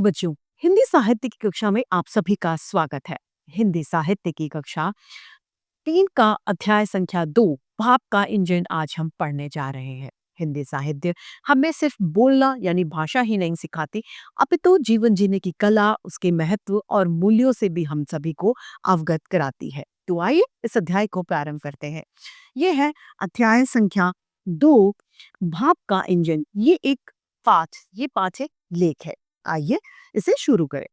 बच्चों, हिंदी साहित्य की कक्षा में आप सभी का स्वागत है। हिंदी साहित्य की कक्षा 3 का अध्याय संख्या 2 भाप का इंजन आज हम पढ़ने जा रहे हैं। हिंदी साहित्य हमें सिर्फ बोलना यानी भाषा ही नहीं सिखाती, अपितु जीवन जीने की कला, उसके महत्व और मूल्यों से भी हम सभी को अवगत कराती है। तो आइए इस अध्याय को प्रारंभ करते हैं। ये है अध्याय संख्या 2 भाप का इंजन। ये पाठ है, लेख है। आइए इसे शुरू करें।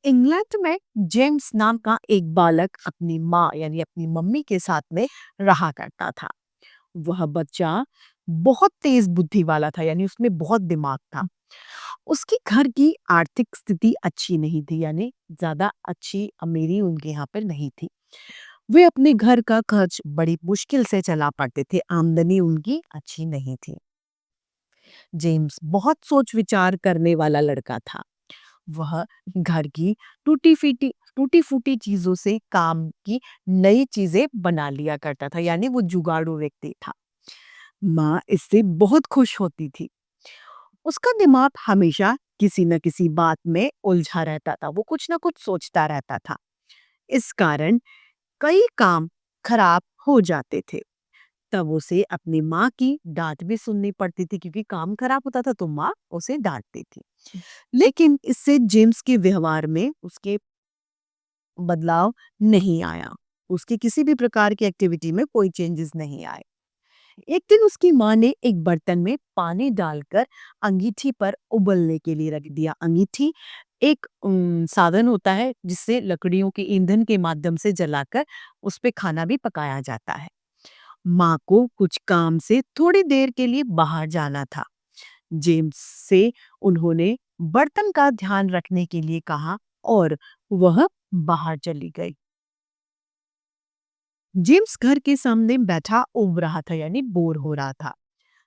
इंग्लैंड में जेम्स नाम का एक बालक अपनी माँ यानी अपनी मम्मी के साथ में रहा करता था। वह बच्चा बहुत तेज बुद्धि वाला था, यानी उसमें बहुत दिमाग था। उसकी घर की आर्थिक स्थिति अच्छी नहीं थी, यानी ज्यादा अच्छी अमीरी उनके यहाँ पर नहीं थी। वे अपने घर का खर्च बड़ी मुश्किल से चला पाते थे, आमदनी उनकी अच्छी नहीं थी। जेम्स बहुत सोच विचार करने वाला लड़का था। वह घर की टूटी फूटी चीजों से काम की नई चीजें बना लिया करता था, यानी वो जुगाड़ू व्यक्ति था। माँ इससे बहुत खुश होती थी। उसका दिमाग हमेशा किसी न किसी बात में उलझा रहता था, वो कुछ ना कुछ सोचता रहता था। इस कारण कई काम खराब हो जाते थे। तब उसे अपनी माँ की डांट भी सुननी पड़ती थी, क्योंकि काम खराब होता था तो माँ उसे डांटती थी। लेकिन इससे जेम्स के व्यवहार में उसके बदलाव नहीं आया। उसकी किसी भी प्रकार की एक्टिविटी में कोई चेंजेस नहीं आए। एक दिन उसकी माँ ने एक बर्तन में पानी डालकर अंगीठी पर उबलने के लिए रख दिया। अंगीठी एक साधन होता है जिससे लकड़ियों के ईंधन के माध्यम से जलाकर उस पे खाना भी पकाया जाता है। माँ को कुछ काम से थोड़ी देर के लिए बाहर जाना था। जेम्स से उन्होंने बर्तन का ध्यान रखने के लिए कहा और वह बाहर चली गई। जेम्स घर के सामने बैठा उब रहा था, यानी बोर हो रहा था।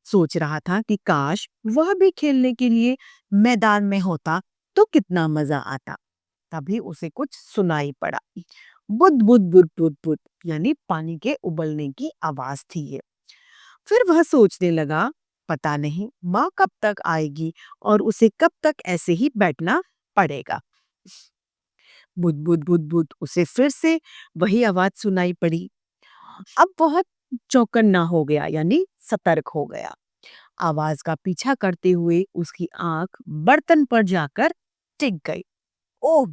सोच रहा था कि काश वह भी खेलने के लिए मैदान में होता तो कितना मजा आता। तभी उसे कुछ सुनाई पड़ा। बुद बुद बुद बुद बुद, यानी पानी के उबलने की आवाज थी ये। फिर वह सोचने लगा, पता नहीं माँ कब तक आएगी और उसे कब तक ऐसे ही बैठना पड़ेगा। बुद बुद बुद बुद, उसे फिर से वही आवाज सुनाई पड़ी। अब वह चौकन्ना हो गया, यानी सतर्क हो गया। आवाज का पीछा करते हुए उसकी आंख बर्तन पर जाकर टिक गई। ओह,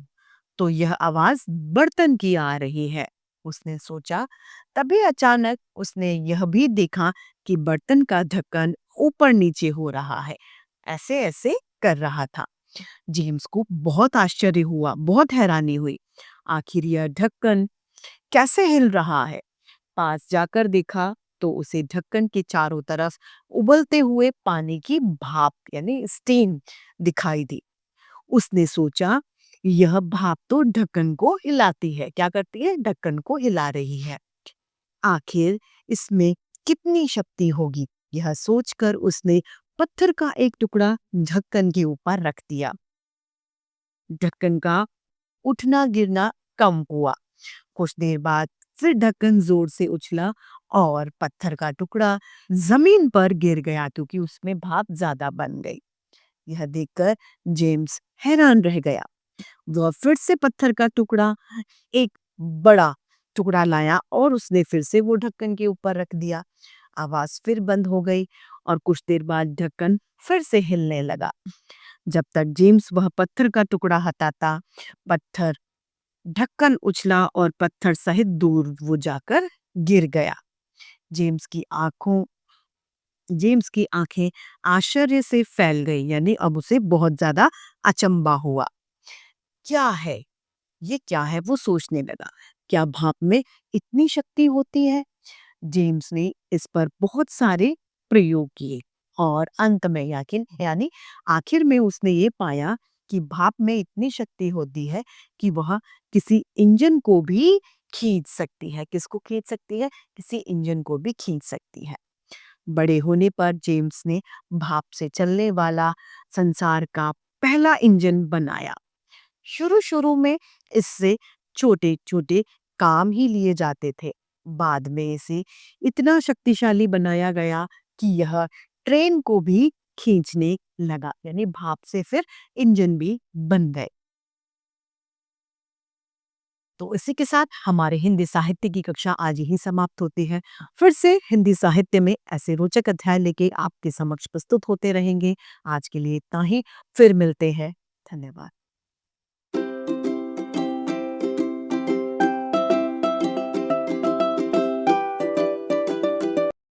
तो यह आवाज बर्तन की आ रही है, उसने सोचा। तभी अचानक उसने यह भी देखा कि बर्तन का ढक्कन ऊपर नीचे हो रहा है, ऐसे ऐसे कर रहा था। जेम्स को बहुत आश्चर्य हुआ, बहुत हैरानी हुई। आखिर यह ढक्कन कैसे हिल रहा है? पास जाकर देखा तो उसे ढक्कन के चारों तरफ उबलते हुए पानी की भाप यानी स्टीम दिखाई दी। उसने सोचा, यह भाप तो ढक्कन को हिलाती है। क्या करती है? ढक्कन को हिला रही है। आखिर इसमें कितनी शक्ति होगी? यह सोचकर उसने पत्थर का एक टुकड़ा ढक्कन के ऊपर रख दिया। ढक्कन का उठना गिरना कम हुआ। कुछ देर बाद फिर ढक्कन जोर से उछला और पत्थर का टुकड़ा जमीन पर गिर गया, क्योंकि उसमें भाप ज्यादा बन गई। यह देखकर जेम्स हैरान रह गया। वह फिर से पत्थर का टुकड़ा, एक बड़ा टुकड़ा लाया और उसने फिर से वो ढक्कन के ऊपर रख दिया। आवाज फिर बंद हो गई और कुछ देर बाद ढक्कन फिर से हिलने लगा। जब तक जेम्स वह पत्थर का टुकड़ा हटाता, पत्थर ढक्कन उछला और पत्थर सहित दूर वो जाकर गिर गया। जेम्स की आंखों जेम्स की आंखें आश्चर्य से फैल गई, यानी अब उसे बहुत ज्यादा अचंबा हुआ। क्या है ये? क्या है? वो सोचने लगा, क्या भाप में इतनी शक्ति होती है? जेम्स ने इस पर बहुत सारे प्रयोग किए और अंत में यानी आखिर में उसने ये पाया कि भाप में इतनी शक्ति होती है कि वह किसी इंजन को भी खींच सकती है। किसको खींच सकती है? किसी इंजन को भी खींच सकती है। बड़े होने पर जेम्स ने भाप से चलने वाला संसार का पहला इंजन बनाया। शुरू शुरू में इससे छोटे छोटे काम ही लिए जाते थे। बाद में इसे इतना शक्तिशाली बनाया गया कि यह ट्रेन को भी खींचने लगा, यानी भाप से फिर इंजन भी बन गए। तो इसी के साथ हमारे हिंदी साहित्य की कक्षा आज यही समाप्त होती है। फिर से हिंदी साहित्य में ऐसे रोचक अध्याय लेके आपके समक्ष प्रस्तुत होते रहेंगे। आज के लिए इतना ही। फिर मिलते हैं। धन्यवाद।